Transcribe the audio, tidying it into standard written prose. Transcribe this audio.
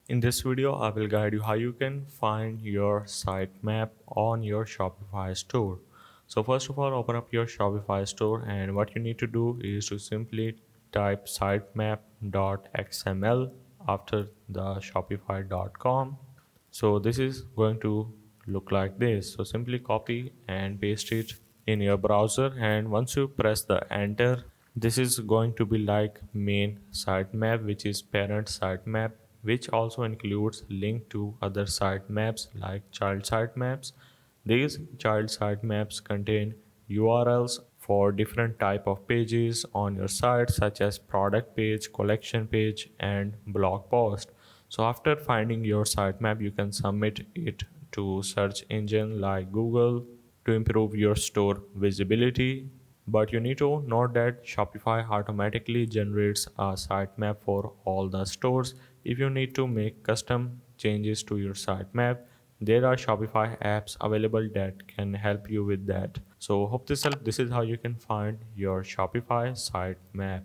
In this video, I will guide you how you can find your sitemap on your Shopify store. So first of all, open up your Shopify store, and what you need to do is to simply type sitemap.xml after the shopify.com. So this is going to look like this. So simply copy and paste it in your browser, and once you press the enter, this is going to be like main sitemap, which is parent sitemap, which also includes link to other sitemaps like child sitemaps. These child sitemaps contain URLs for different type of pages on your site, such as product page, collection page, and blog post. So after finding your sitemap, you can submit it to search engine like Google to improve your store visibility. But you need to note that Shopify automatically generates a sitemap for all the stores. If you need to make custom changes to your sitemap, there are Shopify apps available that can help you with that. So hope this helps. This is how you can find your Shopify sitemap.